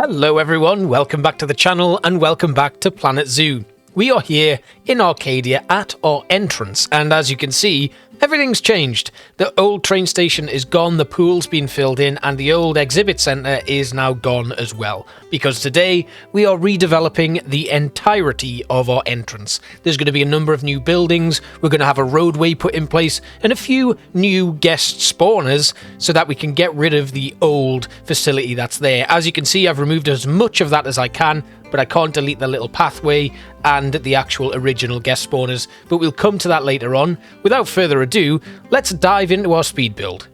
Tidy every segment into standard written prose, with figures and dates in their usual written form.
Hello everyone, welcome back to the channel and welcome back to Planet Zoo. We are here in Arcadia at our entrance, and as you can see, everything's changed. The old train station is gone, the pool's been filled in, and the old exhibit centre is now gone as well. Because today, we are redeveloping the entirety of our entrance. There's going to be a number of new buildings, we're going to have a roadway put in place, and a few new guest spawners, so that we can get rid of the old facility that's there. As you can see, I've removed as much of that as I can, but I can't delete the little pathway and the actual original guest spawners, but we'll come to that later on. Without further ado, let's dive into our speed build.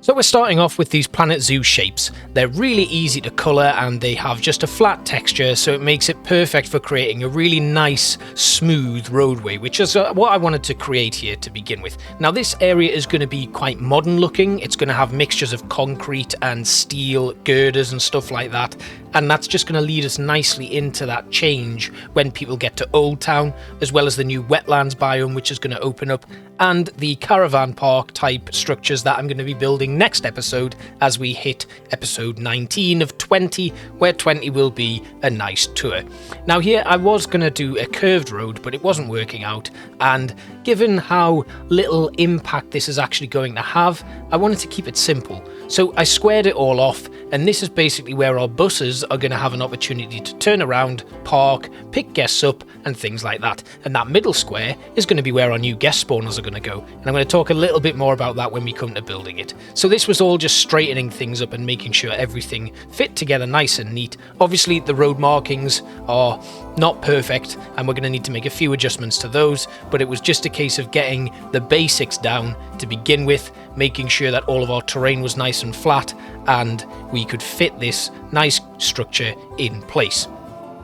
So we're starting off with these Planet Zoo shapes. They're really easy to colour and they have just a flat texture, so it makes it perfect for creating a really nice, smooth roadway, which is what I wanted to create here to begin with. Now this area is going to be quite modern looking. It's going to have mixtures of concrete and steel girders and stuff like that, and that's just going to lead us nicely into that change when people get to Old Town, as well as the new wetlands biome which is going to open up, and the caravan park type structures that I'm going to be building next episode as we hit episode 19 of 20, where 20 will be a nice tour. Now here I was going to do a curved road, but it wasn't working out, and given how little impact this is actually going to have, I wanted to keep it simple. So I squared it all off, and this is basically where our buses are going to have an opportunity to turn around, park, pick guests up, and things like that. And that middle square is going to be where our new guest spawners are going to go. And I'm going to talk a little bit more about that when we come to building it. So this was all just straightening things up and making sure everything fit together nice and neat. Obviously, the road markings are not perfect, and we're going to need to make a few adjustments to those, but it was just a case of getting the basics down to begin with, making sure that all of our terrain was nice and flat, and we could fit this nice structure in place.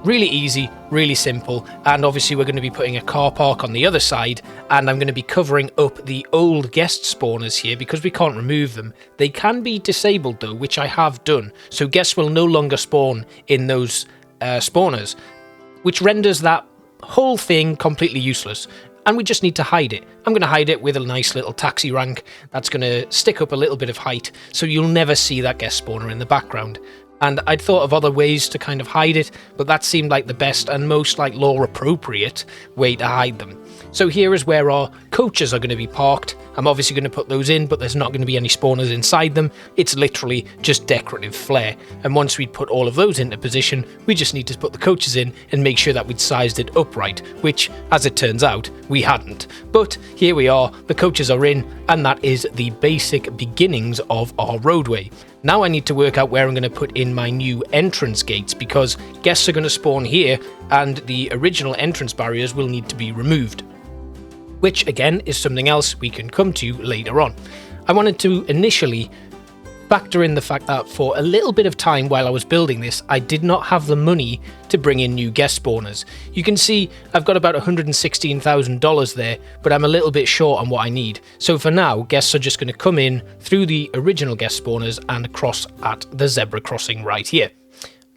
Really easy, really simple, and obviously we're going to be putting a car park on the other side, and I'm going to be covering up the old guest spawners here because we can't remove them. They can be disabled though, which I have done, so guests will no longer spawn in those spawners, which renders that whole thing completely useless. And we just need to hide it. I'm going to hide it with a nice little taxi rank that's going to stick up a little bit of height, so you'll never see that guest spawner in the background. And I'd thought of other ways to kind of hide it, but that seemed like the best and most like law appropriate way to hide them. So here is where our coaches are going to be parked. I'm obviously going to put those in, but there's not going to be any spawners inside them. It's literally just decorative flair. And once we put all of those into position, we just need to put the coaches in and make sure that we'd sized it upright, which, as it turns out, we hadn't. But here we are, the coaches are in, and that is the basic beginnings of our roadway. Now I need to work out where I'm going to put in my new entrance gates, because guests are going to spawn here, and the original entrance barriers will need to be removed, which again is something else we can come to later on. I wanted to initially factor in the fact that for a little bit of time while I was building this, I did not have the money to bring in new guest spawners. You can see I've got about $116,000 there, but I'm a little bit short on what I need. So for now, guests are just going to come in through the original guest spawners and cross at the zebra crossing right here.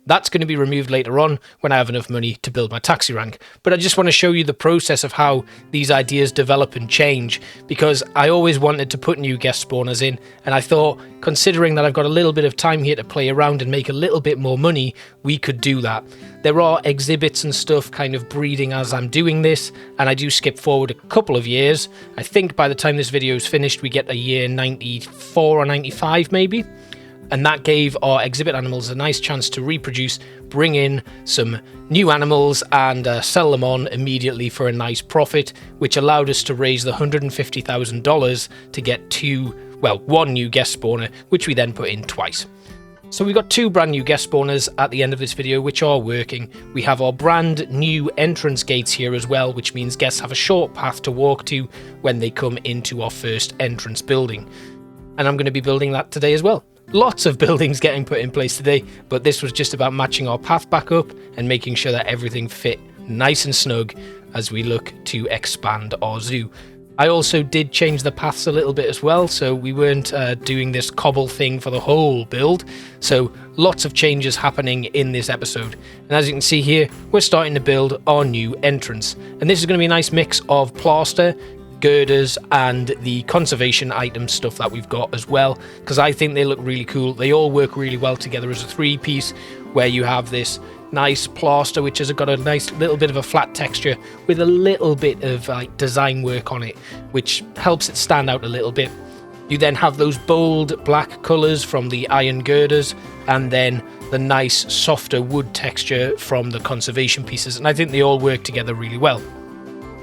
That's going to be removed later on when I have enough money to build my taxi rank. But I just want to show you the process of how these ideas develop and change, because I always wanted to put new guest spawners in, and I thought, considering that I've got a little bit of time here to play around and make a little bit more money, we could do that. There are exhibits and stuff kind of breeding as I'm doing this, and I do skip forward a couple of years. I think by the time this video is finished, we get a year 94 or 95 maybe. And that gave our exhibit animals a nice chance to reproduce, bring in some new animals, and sell them on immediately for a nice profit, which allowed us to raise the $150,000 to get one new guest spawner, which we then put in twice. So we got two brand new guest spawners at the end of this video, which are working. We have our brand new entrance gates here as well, which means guests have a short path to walk to when they come into our first entrance building. And I'm going to be building that today as well. Lots of buildings getting put in place today, but this was just about matching our path back up and making sure that everything fit nice and snug as we look to expand our zoo. I also did change the paths a little bit as well, so we weren't doing this cobble thing for the whole build. So lots of changes happening in this episode. And as you can see here, we're starting to build our new entrance. And this is going to be a nice mix of plaster, girders, and the conservation item stuff that we've got as well, because I think they look really cool. They all work really well together as a three-piece. where you have this nice plaster which has got a nice little bit of a flat texture with a little bit of like design work on it, which helps it stand out a little bit. You then have those bold black colours from the iron girders, and then the nice softer wood texture from the conservation pieces, and I think they all work together really well.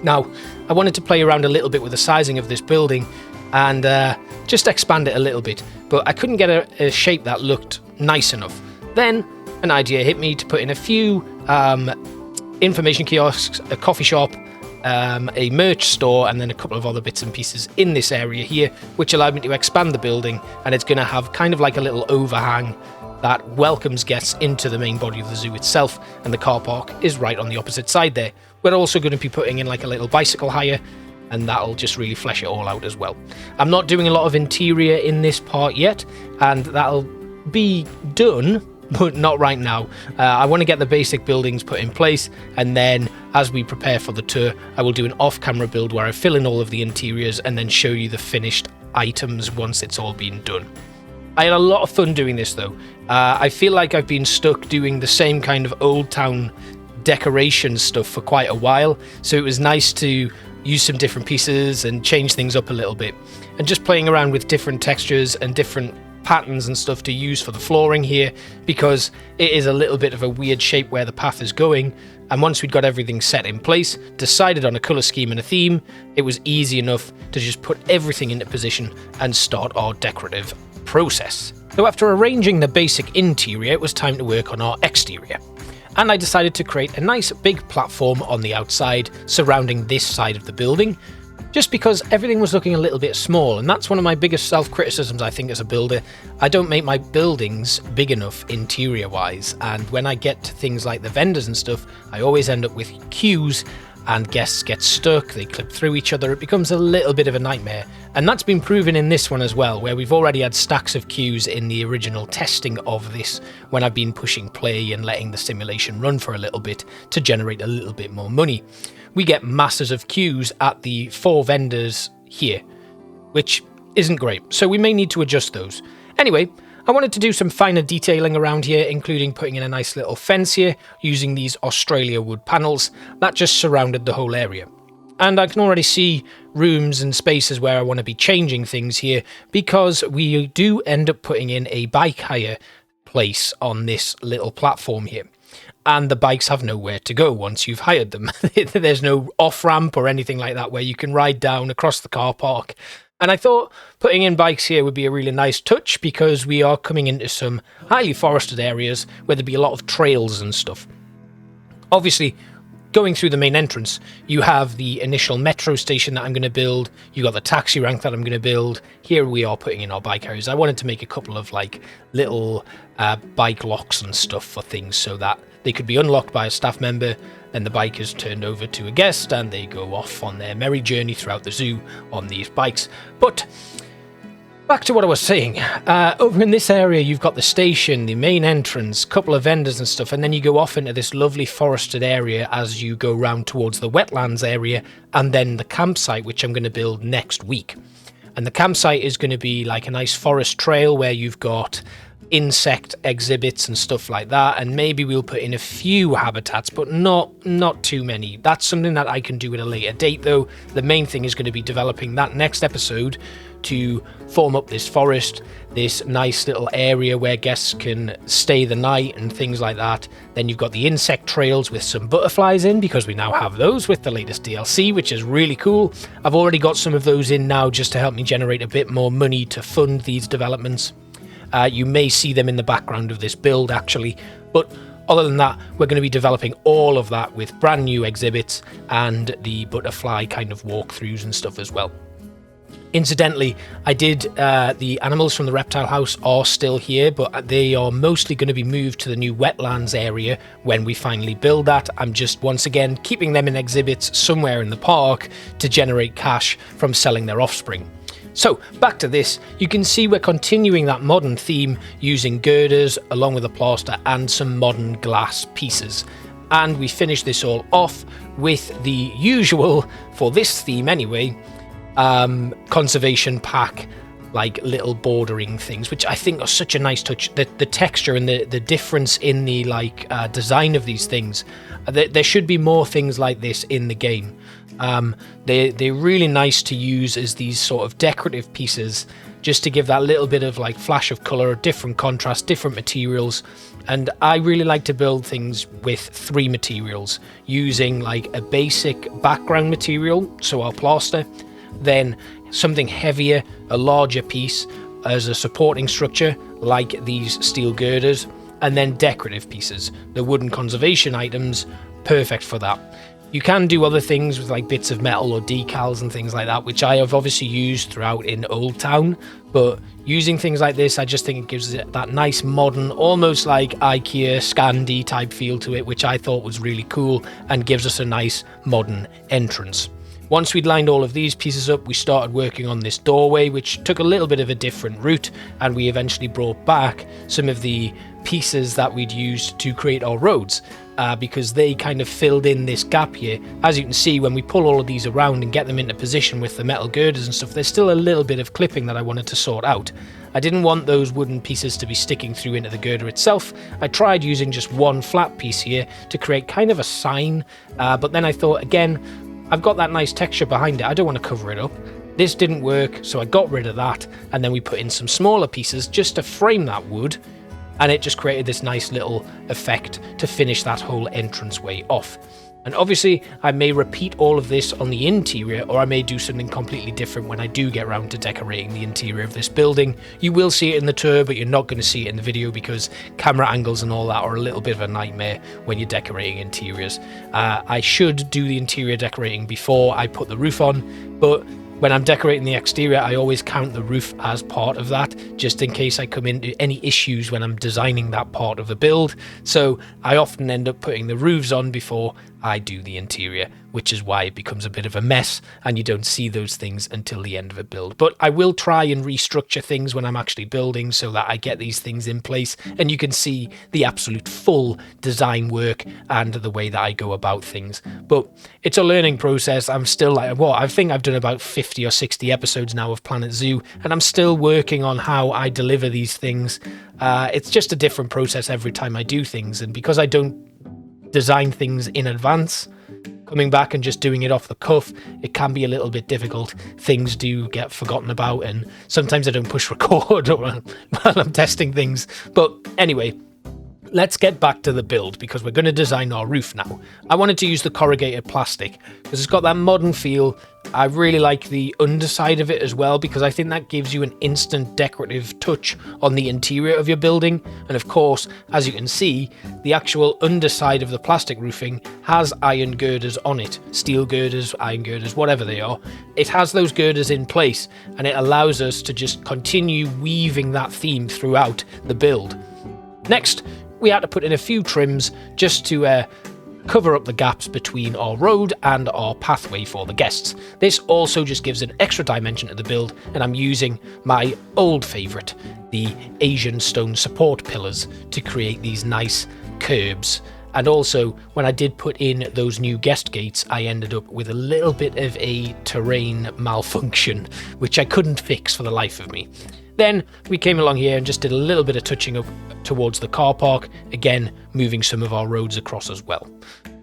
Now, I wanted to play around a little bit with the sizing of this building and just expand it a little bit, but I couldn't get a shape that looked nice enough. Then an idea hit me to put in a few information kiosks, a coffee shop, a merch store, and then a couple of other bits and pieces in this area here, which allowed me to expand the building, and it's going to have kind of like a little overhang that welcomes guests into the main body of the zoo itself, and the car park is right on the opposite side there. We're also going to be putting in like a little bicycle hire, and that'll just really flesh it all out as well. I'm not doing a lot of interior in this part yet, and that'll be done, but not right now. I want to get the basic buildings put in place, and then as we prepare for the tour, I will do an off-camera build where I fill in all of the interiors and then show you the finished items once it's all been done. I had a lot of fun doing this though. I feel like I've been stuck doing the same kind of old town decoration stuff for quite a while, so it was nice to use some different pieces and change things up a little bit, and just playing around with different textures and different patterns and stuff to use for the flooring here, because it is a little bit of a weird shape where the path is going. And once we'd got everything set in place, decided on a colour scheme and a theme, it was easy enough to just put everything into position and start our decorative process. So after arranging the basic interior, it was time to work on our exterior. And I decided to create a nice big platform on the outside surrounding this side of the building, just because everything was looking a little bit small, and that's one of my biggest self-criticisms I think as a builder. I don't make my buildings big enough interior-wise, and when I get to things like the vendors and stuff, I always end up with queues, and guests get stuck, they clip through each other, it becomes a little bit of a nightmare. And that's been proven in this one as well, where we've already had stacks of queues in the original testing of this, when I've been pushing play and letting the simulation run for a little bit to generate a little bit more money. We get masses of queues at the 4 vendors here, which isn't great, so we may need to adjust those. Anyway, I wanted to do some finer detailing around here, including putting in a nice little fence here, using these Australia wood panels that just surrounded the whole area. And I can already see rooms and spaces where I want to be changing things here, because we do end up putting in a bike hire place on this little platform here. And the bikes have nowhere to go once you've hired them. There's no off-ramp or anything like that where you can ride down across the car park. And I thought putting in bikes here would be a really nice touch, because we are coming into some highly forested areas where there'd be a lot of trails and stuff. Obviously, going through the main entrance, you have the initial metro station that I'm going to build. You got the taxi rank that I'm going to build. Here we are putting in our bike carriers. I wanted to make a couple of like little bike locks and stuff for things so that they could be unlocked by a staff member, then the bike is turned over to a guest and they go off on their merry journey throughout the zoo on these bikes. But back to what I was saying, over in this area you've got the station, the main entrance, couple of vendors and stuff, and then you go off into this lovely forested area as you go round towards the wetlands area, and then the campsite, which I'm going to build next week. And the campsite is going to be like a nice forest trail where you've got insect exhibits and stuff like that, and maybe we'll put in a few habitats, but not too many. That's something that I can do at a later date though. The main thing is going to be developing that next episode to form up this forest, this nice little area where guests can stay the night and things like that. Then you've got the insect trails with some butterflies in, because we now have those with the latest DLC, which is really cool. I've already got some of those in now just to help me generate a bit more money to fund these developments. You may see them in the background of this build actually, but other than that, we're going to be developing all of that with brand new exhibits and the butterfly kind of walkthroughs and stuff as well. Incidentally, I did the animals from the reptile house are still here, but they are mostly going to be moved to the new wetlands area when we finally build that. I'm just once again keeping them in exhibits somewhere in the park to generate cash from selling their offspring. So back to this, you can see we're continuing that modern theme using girders along with a plaster and some modern glass pieces. And we finish this all off with the usual, for this theme anyway, conservation pack like little bordering things, which I think are such a nice touch. The texture and the difference in the like design of these things. There should be more things like this in the game. They're really nice to use as these sort of decorative pieces, just to give that little bit of like flash of color, different contrast, different materials. And I really like to build things with 3 materials, using like a basic background material, so our plaster, then something heavier, a larger piece as a supporting structure, like these steel girders, and then decorative pieces, the wooden conservation items, perfect for that. You can do other things with like bits of metal or decals and things like that, which I have obviously used throughout in Old Town, but using things like this, I just think it gives it that nice modern, almost like IKEA Scandi type feel to it, which I thought was really cool and gives us a nice modern entrance. Once we'd lined all of these pieces up, we started working on this doorway, which took a little bit of a different route, and we eventually brought back some of the pieces that we'd used to create our roads, because they kind of filled in this gap here. As you can see, when we pull all of these around and get them into position with the metal girders and stuff, there's still a little bit of clipping that I wanted to sort out. I didn't want those wooden pieces to be sticking through into the girder itself. I tried using just one flat piece here to create kind of a sign, but then I thought, again, I've got that nice texture behind it, I don't want to cover it up. This didn't work, so I got rid of that, and then we put in some smaller pieces just to frame that wood, and it just created this nice little effect to finish that whole entranceway off. And obviously, I may repeat all of this on the interior, or I may do something completely different when I do get around to decorating the interior of this building. You will see it in the tour, but you're not going to see it in the video because camera angles and all that are a little bit of a nightmare when you're decorating interiors. I should do the interior decorating before I put the roof on, but when I'm decorating the exterior, I always count the roof as part of that, just in case I come into any issues when I'm designing that part of the build. So I often end up putting the roofs on before I do the interior, which is why it becomes a bit of a mess and you don't see those things until the end of a build. But I will try and restructure things when I'm actually building so that I get these things in place and you can see the absolute full design work and the way that I go about things. But it's a learning process. I'm still like, well, I think I've done about 50 or 60 episodes now of Planet Zoo, and I'm still working on how I deliver these things. It's just a different process every time I do things, and because I don't design things in advance, coming back and just doing it off the cuff, it can be a little bit difficult. Things do get forgotten about, and sometimes I don't push record while I'm testing things. But anyway, let's get back to the build, because we're going to design our roof now. I wanted to use the corrugated plastic because it's got that modern feel. I really like the underside of it as well, because I think that gives you an instant decorative touch on the interior of your building. And of course, as you can see, the actual underside of the plastic roofing has iron girders on it. Steel girders, iron girders, whatever they are. It has those girders in place, and it allows us to just continue weaving that theme throughout the build. Next, we had to put in a few trims just to cover up the gaps between our road and our pathway for the guests. This also just gives an extra dimension to the build, and I'm using my old favourite, the Asian stone support pillars, to create these nice curbs. And also, when I did put in those new guest gates, I ended up with a little bit of a terrain malfunction, which I couldn't fix for the life of me. Then we came along here and just did a little bit of touching up towards the car park, again moving some of our roads across as well.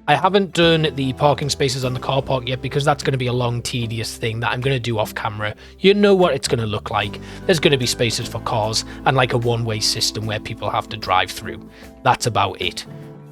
I haven't done the parking spaces on the car park yet because that's going to be a long, tedious thing that I'm going to do off camera. You know what it's going to look like. There's going to be spaces for cars and like a one-way system where people have to drive through. That's about it.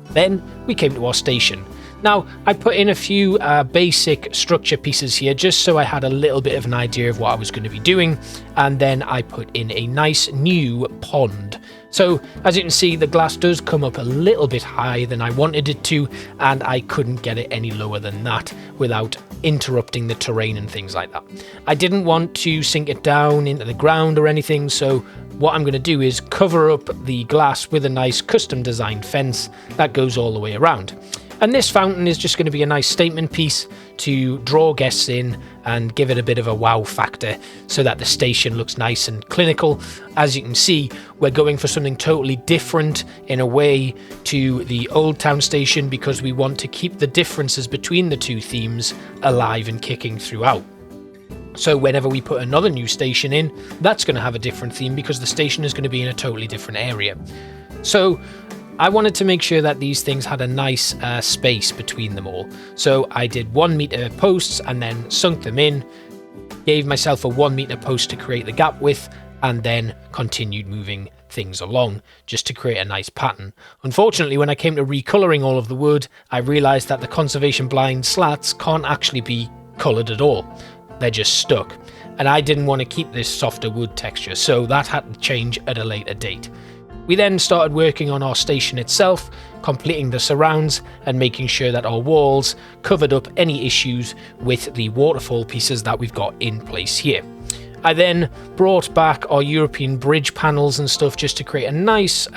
Then we came to our station. Now, I put in a few basic structure pieces here just so I had a little bit of an idea of what I was going to be doing, and then I put in a nice new pond. So, as you can see, the glass does come up a little bit higher than I wanted it to, and I couldn't get it any lower than that without interrupting the terrain and things like that. I didn't want to sink it down into the ground or anything, so what I'm going to do is cover up the glass with a nice custom designed fence that goes all the way around. And this fountain is just going to be a nice statement piece to draw guests in and give it a bit of a wow factor so that the station looks nice and clinical. As you can see, we're going for something totally different in a way to the Old Town station because we want to keep the differences between the two themes alive and kicking throughout. So whenever we put another new station in, that's going to have a different theme because the station is going to be in a totally different area. So I wanted to make sure that these things had a nice space between them all. So I did 1 meter posts and then sunk them in, gave myself a 1 meter post to create the gap width, and then continued moving things along just to create a nice pattern. Unfortunately, when I came to recoloring all of the wood, I realized that the conservation blind slats can't actually be colored at all. They're just stuck. And I didn't want to keep this softer wood texture, so that had to change at a later date. We then started working on our station itself, completing the surrounds and making sure that our walls covered up any issues with the waterfall pieces that we've got in place here. I then brought back our European bridge panels and stuff just to create a nice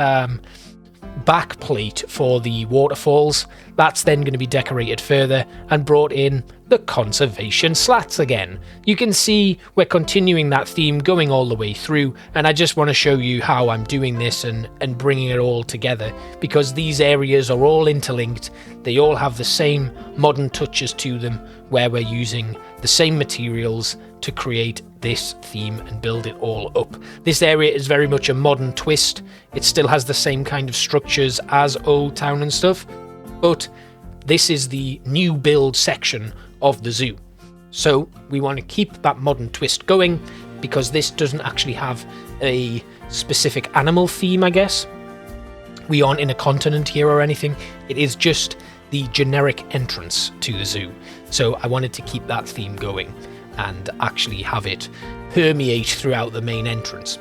back plate for the waterfalls. That's then going to be decorated further and brought in the conservation slats again. You can see we're continuing that theme going all the way through, and I just want to show you how I'm doing this and bringing it all together, because these areas are all interlinked. They all have the same modern touches to them, where we're using the same materials to create this theme and build it all up. This area is very much a modern twist. It still has the same kind of structures as Old Town and stuff, but this is the new build section of the zoo. So we want to keep that modern twist going, because this doesn't actually have a specific animal theme, I guess. We aren't in a continent here or anything. It is just the generic entrance to the zoo. So I wanted to keep that theme going and actually have it permeate throughout the main entrance.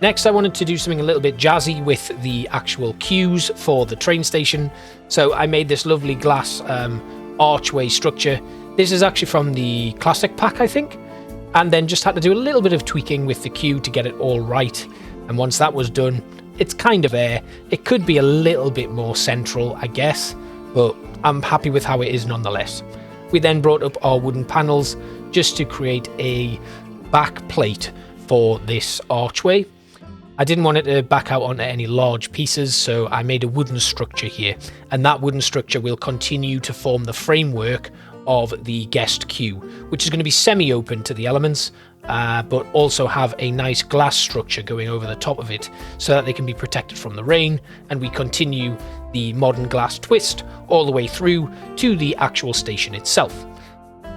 Next, I wanted to do something a little bit jazzy with the actual queues for the train station. So I made this lovely glass archway structure. This is actually from the classic pack, I think. And then just had to do a little bit of tweaking with the queue to get it all right. And once that was done, it's kind of there. It could be a little bit more central, I guess, but I'm happy with how it is nonetheless. We then brought up our wooden panels just to create a back plate for this archway. I didn't want it to back out onto any large pieces, so I made a wooden structure here, and that wooden structure will continue to form the framework of the guest queue, which is going to be semi-open to the elements, but also have a nice glass structure going over the top of it so that they can be protected from the rain, and we continue the modern glass twist all the way through to the actual station itself.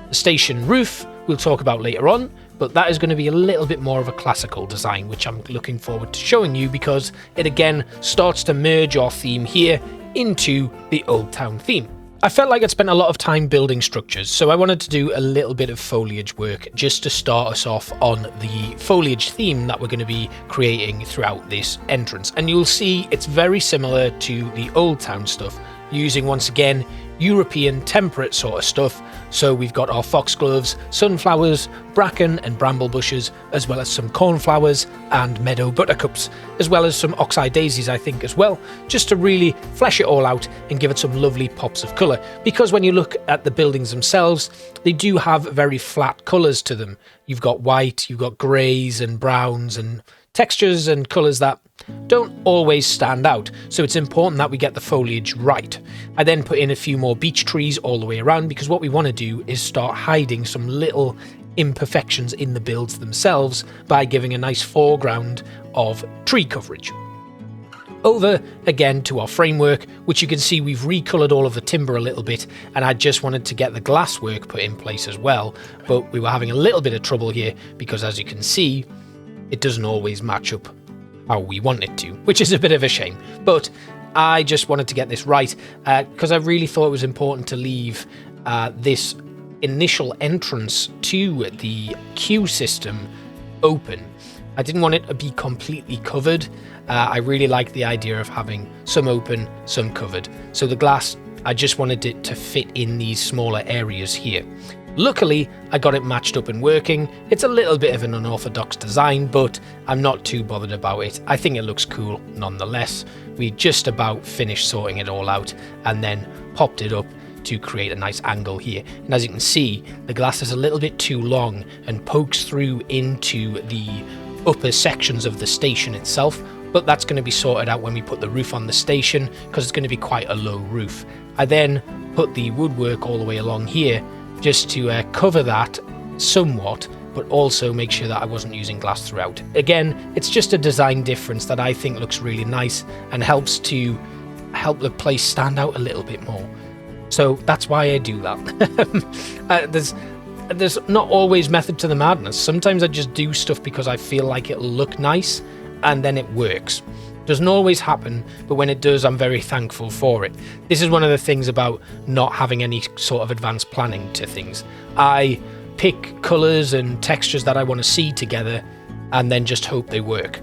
The station roof we'll talk about later on, but that is going to be a little bit more of a classical design, which I'm looking forward to showing you, because it again starts to merge our theme here into the Old Town theme. I felt like I'd spent a lot of time building structures, so I wanted to do a little bit of foliage work just to start us off on the foliage theme that we're going to be creating throughout this entrance. And you'll see it's very similar to the Old Town stuff, using once again European temperate sort of stuff. So we've got our foxgloves, sunflowers, bracken and bramble bushes, as well as some cornflowers and meadow buttercups, as well as some oxeye daisies, I think, as well, just to really flesh it all out and give it some lovely pops of colour. Because when you look at the buildings themselves, they do have very flat colours to them. You've got white, you've got greys and browns and textures and colours that don't always stand out, so it's important that we get the foliage right. I then put in a few more beech trees all the way around, because what we want to do is start hiding some little imperfections in the builds themselves by giving a nice foreground of tree coverage. Over again to our framework, which you can see we've recoloured all of the timber a little bit, and I just wanted to get the glass work put in place as well, but we were having a little bit of trouble here because, as you can see, it doesn't always match up how we want it to, which is a bit of a shame. But I just wanted to get this right, because I really thought it was important to leave this initial entrance to the queue system open. I didn't want it to be completely covered. I really like the idea of having some open, some covered. So the glass, I just wanted it to fit in these smaller areas here. Luckily, I got it matched up and working. It's a little bit of an unorthodox design, but I'm not too bothered about it. I think it looks cool nonetheless. We just about finished sorting it all out and then popped it up to create a nice angle here. And as you can see, the glass is a little bit too long and pokes through into the upper sections of the station itself, but that's going to be sorted out when we put the roof on the station, because it's going to be quite a low roof. I then put the woodwork all the way along here just to cover that somewhat, but also make sure that I wasn't using glass throughout. Again, it's just a design difference that I think looks really nice and helps to help the place stand out a little bit more. So that's why I do that. There's not always method to the madness. Sometimes I just do stuff because I feel like it'll look nice, and then it works. Doesn't always happen, but when it does, I'm very thankful for it. This is one of the things about not having any sort of advanced planning to things. I pick colours and textures that I want to see together, and then just hope they work.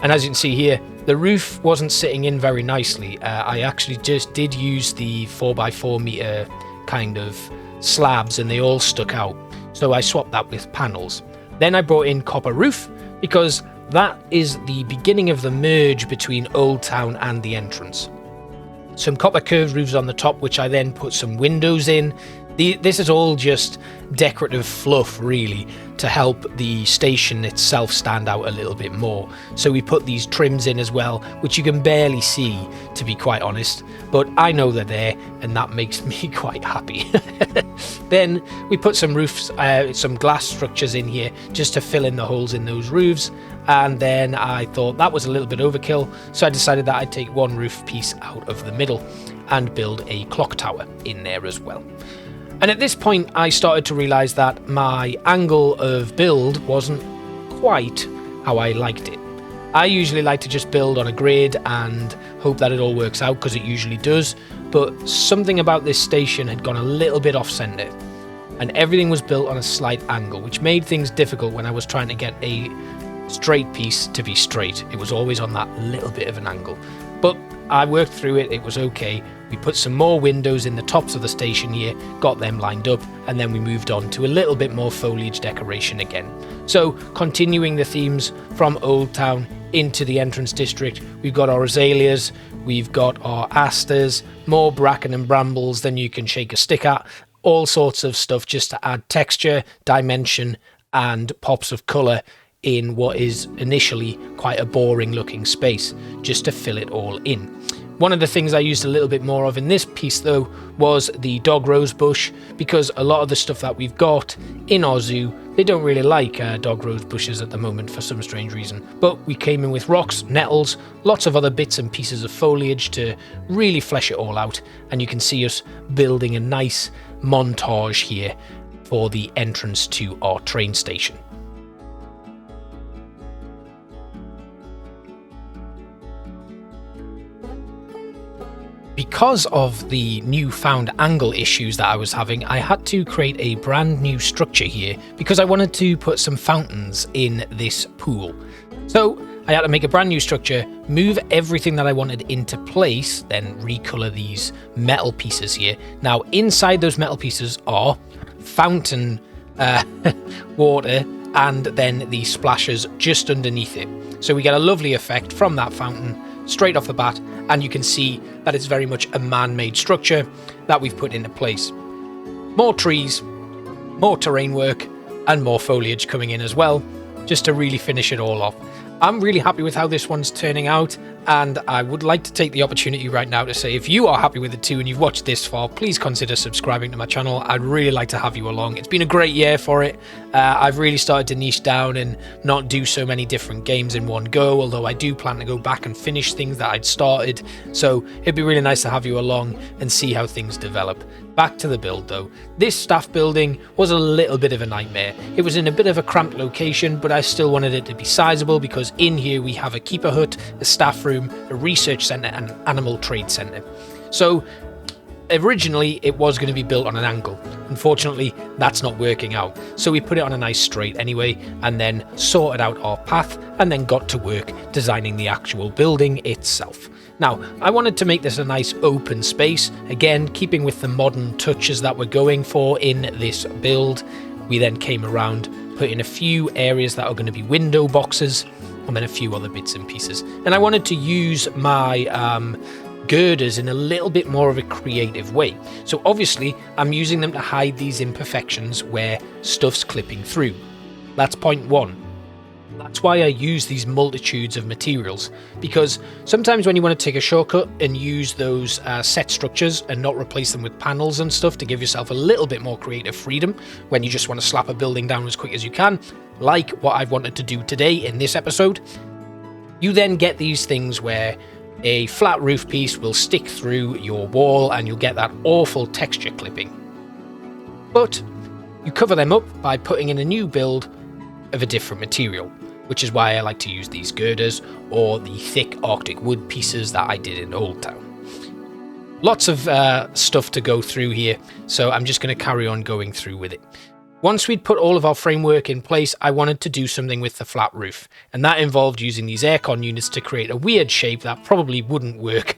And as you can see here, the roof wasn't sitting in very nicely. I actually just did use the 4x4 meter kind of slabs, and they all stuck out. So I swapped that with panels. Then I brought in copper roof, because that is the beginning of the merge between Old Town and the entrance. Some copper curved roofs on the top, which I then put some windows in. This is all just decorative fluff, really, to help the station itself stand out a little bit more. So we put these trims in as well, which you can barely see, to be quite honest, but I know they're there, and that makes me quite happy. Then we put some roofs, some glass structures in here, just to fill in the holes in those roofs, and then I thought that was a little bit overkill, so I decided that I'd take one roof piece out of the middle and build a clock tower in there as well. And at this point, I started to realise that my angle of build wasn't quite how I liked it. I usually like to just build on a grid and hope that it all works out, because it usually does, but something about this station had gone a little bit off-centre, and everything was built on a slight angle, which made things difficult when I was trying to get a straight piece to be straight. It was always on that little bit of an angle. But I worked through it, it was okay. We put some more windows in the tops of the station here, got them lined up, and then we moved on to a little bit more foliage decoration again. So, continuing the themes from Old Town into the entrance district, we've got our azaleas, we've got our asters, more bracken and brambles than you can shake a stick at, all sorts of stuff just to add texture, dimension, and pops of colour in what is initially quite a boring looking space, just to fill it all in. One of the things I used a little bit more of in this piece though was the dog rose bush, because a lot of the stuff that we've got in our zoo, they don't really like dog rose bushes at the moment for some strange reason. But we came in with rocks, nettles, lots of other bits and pieces of foliage to really flesh it all out, and you can see us building a nice montage here for the entrance to our train station. Because of the newfound angle issues that I was having, I had to create a brand new structure here because I wanted to put some fountains in this pool. So I had to make a brand new structure, move everything that I wanted into place, then recolor these metal pieces here. Now inside those metal pieces are fountain water, and then the splashes just underneath it. So we get a lovely effect from that fountain straight off the bat, and you can see that it's very much a man-made structure that we've put into place. More trees, more terrain work, and more foliage coming in as well, just to really finish it all off. I'm really happy with how this one's turning out, and I would like to take the opportunity right now to say if you are happy with it too and you've watched this far, please consider subscribing to my channel. I'd really like to have you along. It's been a great year for it. I've really started to niche down and not do so many different games in one go, although I do plan to go back and finish things that I'd started, so it'd be really nice to have you along and see how things develop. Back to the build though. This staff building was a little bit of a nightmare. It was in a bit of a cramped location, but I still wanted it to be sizable because in here we have a keeper hut, a staff room, a research centre and an animal trade centre. So originally it was going to be built on an angle. Unfortunately, that's not working out. So we put it on a nice straight anyway, and then sorted out our path and then got to work designing the actual building itself. Now, I wanted to make this a nice open space, again, keeping with the modern touches that we're going for in this build. We then came around, put in a few areas that are going to be window boxes, and then a few other bits and pieces. And I wanted to use my girders in a little bit more of a creative way. So obviously, I'm using them to hide these imperfections where stuff's clipping through. That's point one. That's why I use these multitudes of materials, because sometimes when you want to take a shortcut and use those set structures and not replace them with panels and stuff to give yourself a little bit more creative freedom when you just want to slap a building down as quick as you can, like what I've wanted to do today in this episode, you then get these things where a flat roof piece will stick through your wall and you'll get that awful texture clipping. But you cover them up by putting in a new build of a different material, which is why I like to use these girders or the thick Arctic wood pieces that I did in Old Town. Lots of stuff to go through here, so I'm just going to carry on going through with it. Once we'd put all of our framework in place, I wanted to do something with the flat roof, and that involved using these aircon units to create a weird shape that probably wouldn't work,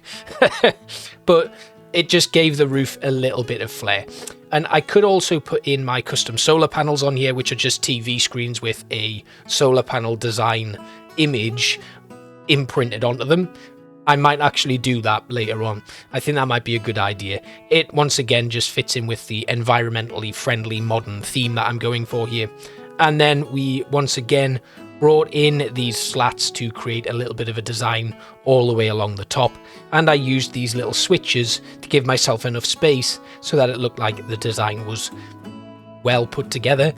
but it just gave the roof a little bit of flair. And I could also put in my custom solar panels on here, which are just TV screens with a solar panel design image imprinted onto them. I might actually do that later on. I think that might be a good idea. It, once again, just fits in with the environmentally friendly modern theme that I'm going for here. And then we, once again, brought in these slats to create a little bit of a design all the way along the top. And I used these little switches to give myself enough space so that it looked like the design was well put together.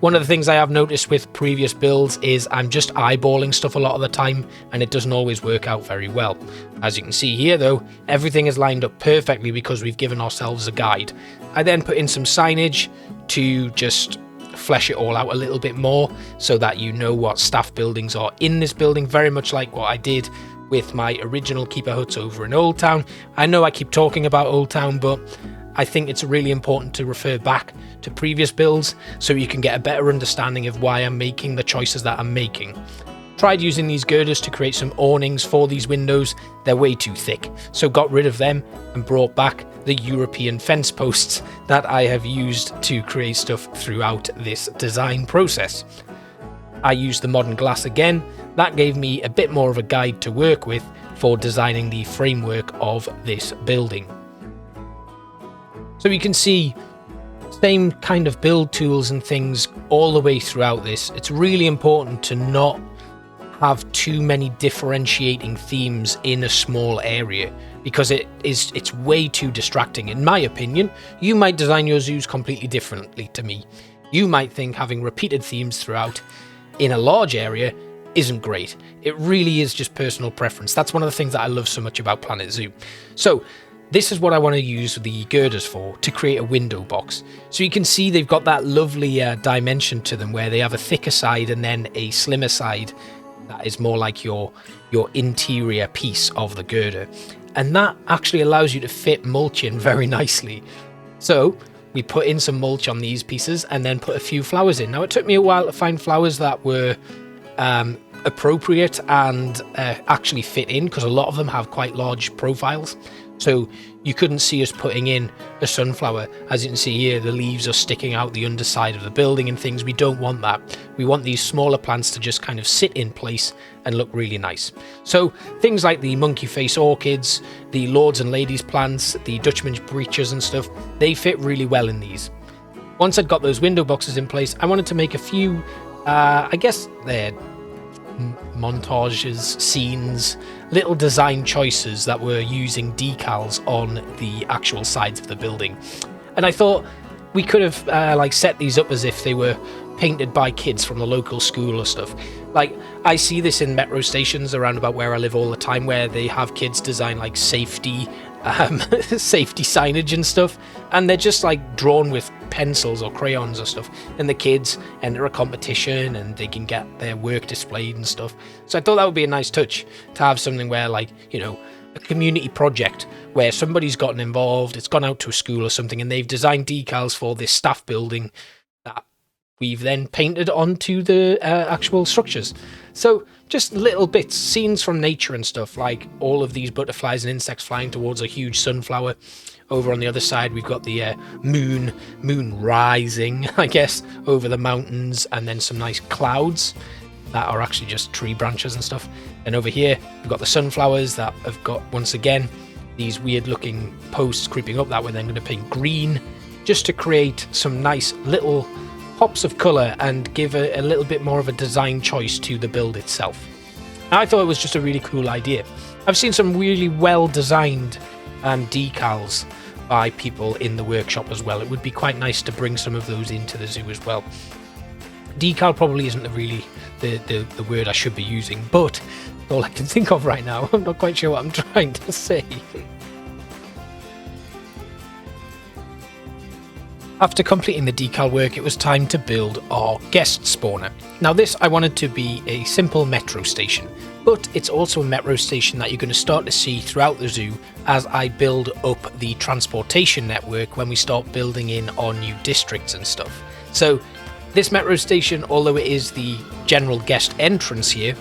One of the things I have noticed with previous builds is I'm just eyeballing stuff a lot of the time, and it doesn't always work out very well. As you can see here though, everything is lined up perfectly because we've given ourselves a guide. I then put in some signage to just flesh it all out a little bit more so that you know what staff buildings are in this building, very much like what I did with my original Keeper huts over in Old Town. I know I keep talking about Old Town, but I think it's really important to refer back to previous builds so you can get a better understanding of why I'm making the choices that I'm making. Tried using these girders to create some awnings for these windows. They're way too thick, so got rid of them and brought back the European fence posts that I have used to create stuff throughout this design process. I used the modern glass again. That gave me a bit more of a guide to work with for designing the framework of this building. So you can see same kind of build tools and things all the way throughout this. It's really important to not have too many differentiating themes in a small area because it's way too distracting. In my opinion, you might design your zoos completely differently to me. You might think having repeated themes throughout in a large area isn't great. It really is just personal preference. That's one of the things that I love so much about Planet Zoo. So this is what I want to use the girders for, to create a window box. So you can see they've got that lovely dimension to them where they have a thicker side and then a slimmer side that is more like your interior piece of the girder. And that actually allows you to fit mulch in very nicely. So we put in some mulch on these pieces and then put a few flowers in. Now it took me a while to find flowers that were appropriate and actually fit in because a lot of them have quite large profiles. So you couldn't see us putting in a sunflower. As you can see here, the leaves are sticking out the underside of the building and things. We don't want that. We want these smaller plants to just kind of sit in place and look really nice. So things like the monkey face orchids, the lords and ladies plants, the Dutchman's breeches and stuff, they fit really well in these. Once I'd got those window boxes in place, I wanted to make a few, I guess they're montages, scenes, little design choices that were using decals on the actual sides of the building. And I thought we could have like set these up as if they were painted by kids from the local school or stuff. Like I see this in metro stations around about where I live all the time, where they have kids design like safety safety signage and stuff, and they're just like drawn with pencils or crayons or stuff, and the kids enter a competition and they can get their work displayed and stuff. So I thought that would be a nice touch to have something where, like, you know, a community project where somebody's gotten involved, it's gone out to a school or something, and they've designed decals for this staff building that we've then painted onto the actual structures. So just little bits, scenes from nature and stuff, like all of these butterflies and insects flying towards a huge sunflower. Over on the other side, we've got the moon rising, I guess, over the mountains, and then some nice clouds that are actually just tree branches and stuff. And over here, we've got the sunflowers that have got, once again, these weird looking posts creeping up that we're then going to paint green, just to create some nice little pops of colour and give a little bit more of a design choice to the build itself. I thought it was just a really cool idea. I've seen some really well designed decals by people in the workshop as well. It would be quite nice to bring some of those into the zoo as well. Decal probably isn't really the word I should be using, but all I can think of right now. I'm not quite sure what I'm trying to say. After completing the decal work, it was time to build our guest spawner. Now this I wanted to be a simple metro station, but it's also a metro station that you're going to start to see throughout the zoo as I build up the transportation network when we start building in our new districts and stuff. So this metro station, although it is the general guest entrance here,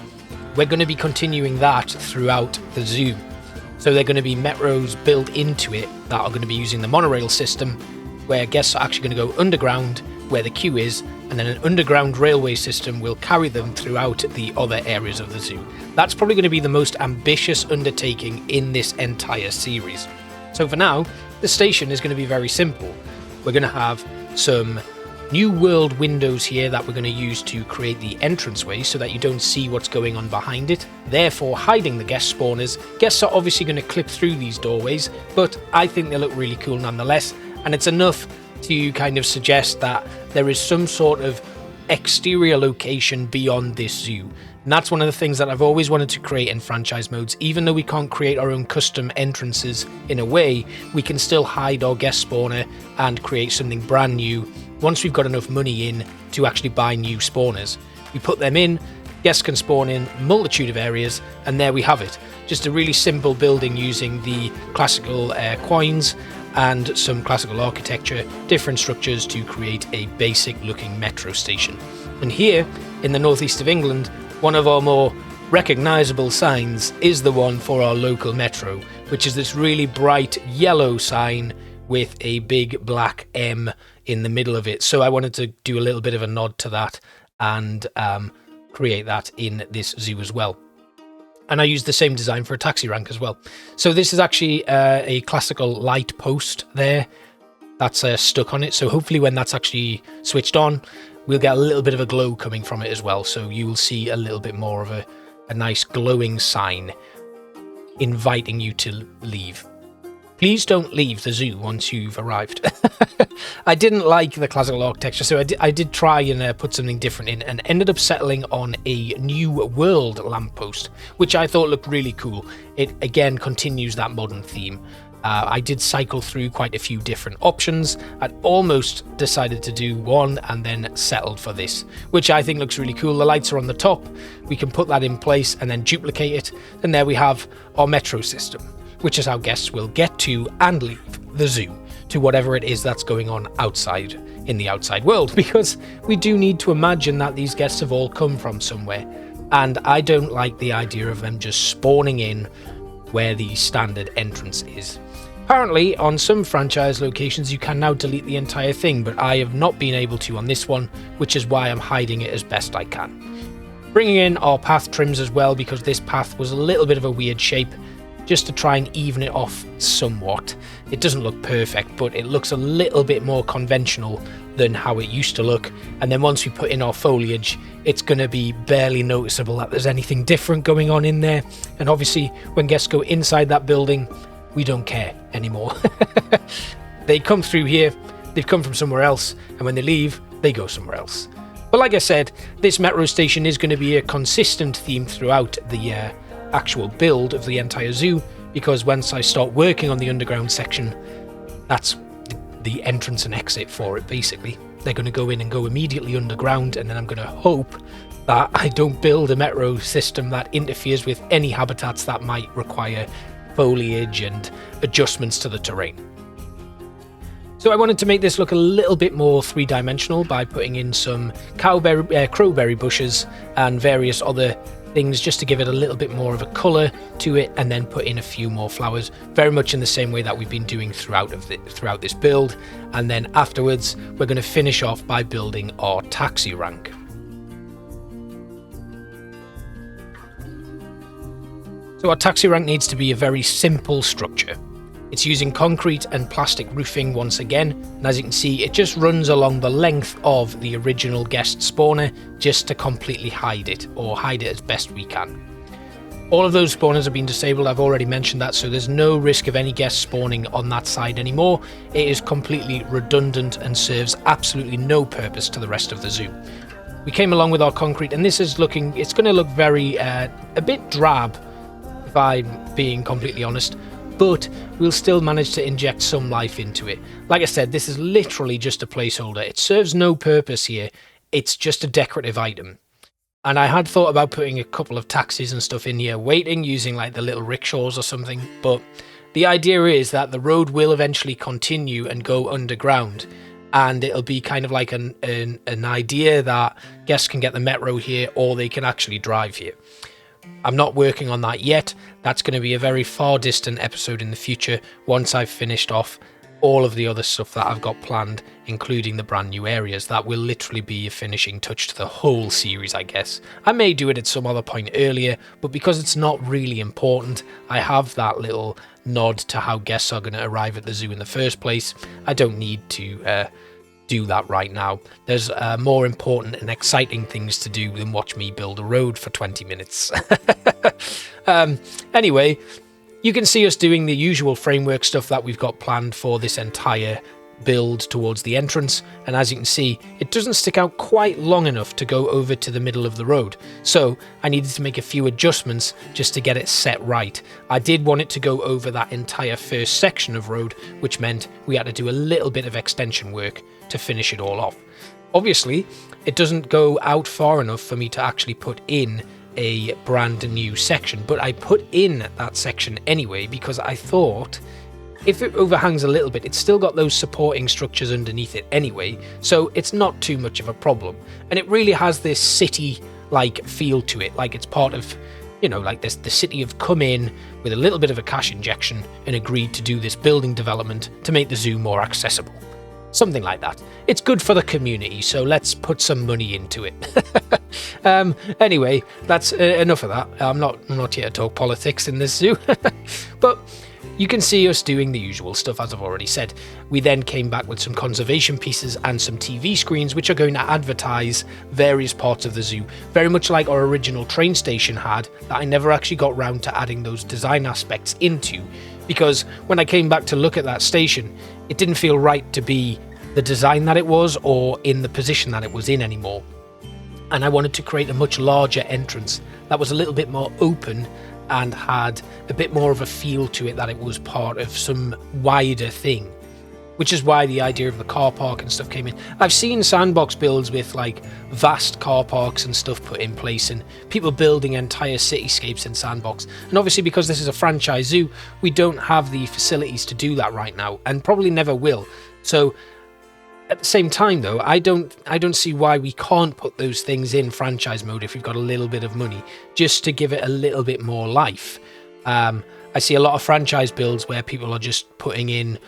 we're going to be continuing that throughout the zoo. So they're going to be metros built into it that are going to be using the monorail system, where guests are actually going to go underground where the queue is, and then an underground railway system will carry them throughout the other areas of the zoo. That's probably going to be the most ambitious undertaking in this entire series. So for now, the station is going to be very simple. We're going to have some new world windows here that we're going to use to create the entranceway so that you don't see what's going on behind it, therefore hiding the guest spawners. Guests are obviously going to clip through these doorways, but I think they look really cool nonetheless, and it's enough to kind of suggest that there is some sort of exterior location beyond this zoo. And that's one of the things that I've always wanted to create in franchise modes. Even though we can't create our own custom entrances in a way, we can still hide our guest spawner and create something brand new once we've got enough money in to actually buy new spawners. We put them in, guests can spawn in a multitude of areas, and there we have it. Just a really simple building using the classical coins and some classical architecture, different structures to create a basic looking metro station. And here in the northeast of England, one of our more recognisable signs is the one for our local metro, which is this really bright yellow sign with a big black M in the middle of it. So I wanted to do a little bit of a nod to that and create that in this zoo as well. And I used the same design for a taxi rank as well. So this is actually a classical light post there that's stuck on it. So hopefully when that's actually switched on, we'll get a little bit of a glow coming from it as well. So you will see a little bit more of a nice glowing sign inviting you to leave. Please don't leave the zoo once you've arrived. I didn't like the classical architecture, so I did try and put something different in, and ended up settling on a new world lamppost, which I thought looked really cool. It again continues that modern theme. I did cycle through quite a few different options. I'd almost decided to do one and then settled for this, which I think looks really cool. The lights are on the top. We can put that in place and then duplicate it. And there we have our metro system, which is how guests will get to and leave the zoo to whatever it is that's going on outside in the outside world, because we do need to imagine that these guests have all come from somewhere. And I don't like the idea of them just spawning in where the standard entrance is. Apparently, on some franchise locations, you can now delete the entire thing, but I have not been able to on this one, which is why I'm hiding it as best I can. Bringing in our path trims as well, because this path was a little bit of a weird shape, just to try and even it off somewhat. It doesn't look perfect, but it looks a little bit more conventional than how it used to look. And then once we put in our foliage, it's going to be barely noticeable that there's anything different going on in there. And obviously, when guests go inside that building, we don't care anymore. They come through here, they've come from somewhere else, and when they leave, they go somewhere else. But like I said, this metro station is going to be a consistent theme throughout the actual build of the entire zoo, because once I start working on the underground section, that's the entrance and exit for it basically. They're going to go in and go immediately underground, and then I'm going to hope that I don't build a metro system that interferes with any habitats that might require foliage and adjustments to the terrain. So I wanted to make this look a little bit more three-dimensional by putting in some crowberry bushes and various other things just to give it a little bit more of a colour to it, and then put in a few more flowers, very much in the same way that we've been doing throughout this build. And then afterwards we're going to finish off by building our taxi rank. So our taxi rank needs to be a very simple structure. It's using concrete and plastic roofing once again, and as you can see, it just runs along the length of the original guest spawner just to completely hide it, or hide it as best we can. All of those spawners have been disabled, I've already mentioned that, so there's no risk of any guests spawning on that side anymore. It is completely redundant and serves absolutely no purpose to the rest of the zoo. We came along with our concrete, and this is looking, it's going to look very, a bit drab, if I'm being completely honest, but we'll still manage to inject some life into it. Like I said, this is literally just a placeholder. It serves no purpose here. It's just a decorative item. And I had thought about putting a couple of taxis and stuff in here waiting, using like the little rickshaws or something, but the idea is that the road will eventually continue and go underground, and it'll be kind of like an idea that guests can get the metro here, or they can actually drive here. I'm not working on that yet. That's going to be a very far distant episode in the future once I've finished off all of the other stuff that I've got planned, including the brand new areas. That will literally be a finishing touch to the whole series, I guess. I may do it at some other point earlier, but because it's not really important, I have that little nod to how guests are going to arrive at the zoo in the first place. I don't need to do that right now. There's more important and exciting things to do than watch me build a road for 20 minutes. Anyway, you can see us doing the usual framework stuff that we've got planned for this entire build towards the entrance, and as you can see, it doesn't stick out quite long enough to go over to the middle of the road, so I needed to make a few adjustments just to get it set right. I did want it to go over that entire first section of road, which meant we had to do a little bit of extension work to finish it all off. Obviously, it doesn't go out far enough for me to actually put in a brand new section, but I put in that section anyway because I thought if it overhangs a little bit, it's still got those supporting structures underneath it anyway, so it's not too much of a problem. And it really has this city-like feel to it, like it's part of, you know, like this, the city have come in with a little bit of a cash injection and agreed to do this building development to make the zoo more accessible. Something like that. It's good for the community, so let's put some money into it. Anyway, that's enough of that. I'm not here to talk politics in this zoo. But you can see us doing the usual stuff, as I've already said. We then came back with some conservation pieces and some TV screens, which are going to advertise various parts of the zoo, very much like our original train station had, that I never actually got round to adding those design aspects into, because when I came back to look at that station, it didn't feel right to be the design that it was or in the position that it was in anymore. And I wanted to create a much larger entrance that was a little bit more open and had a bit more of a feel to it, that it was part of some wider thing, which is why the idea of the car park and stuff came in. I've seen sandbox builds with like vast car parks and stuff put in place, and people building entire cityscapes in sandbox, and obviously because this is a franchise zoo, we don't have the facilities to do that right now, and probably never will. So at the same time though, I don't see why we can't put those things in franchise mode if we've got a little bit of money, just to give it a little bit more life. I see a lot of franchise builds where people are just putting in,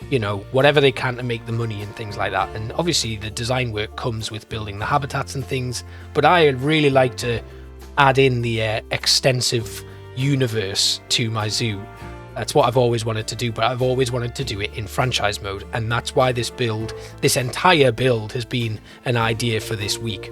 you know, whatever they can to make the money and things like that. And obviously the design work comes with building the habitats and things, but I really like to add in the extensive universe to my zoo. That's what I've always wanted to do, but I've always wanted to do it in franchise mode, and that's why this entire build has been an idea for this week.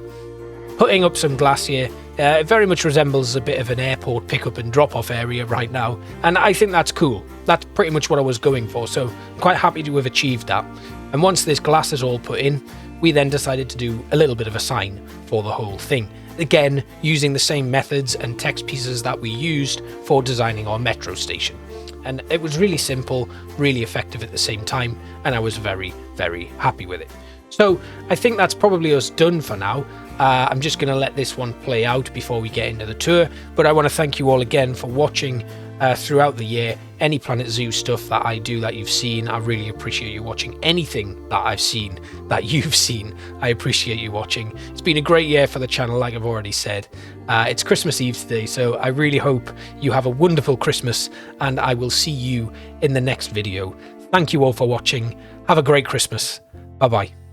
Putting up some glass here, it very much resembles a bit of an airport pickup and drop-off area right now, and I think that's cool. That's pretty much what I was going for, so I'm quite happy to have achieved that. And once this glass is all put in, we then decided to do a little bit of a sign for the whole thing. Again, using the same methods and text pieces that we used for designing our metro station. And it was really simple, really effective at the same time, and I was very, very happy with it. So I think that's probably us done for now. I'm just going to let this one play out before we get into the tour, but I want to thank you all again for watching throughout the year. Any Planet Zoo stuff that I do that you've seen, I really appreciate you watching. Anything that I've seen that you've seen, I appreciate you watching. It's been a great year for the channel, like I've already said. It's Christmas Eve today, so I really hope you have a wonderful Christmas, and I will see you in the next video. Thank you all for watching. Have a great Christmas. Bye bye.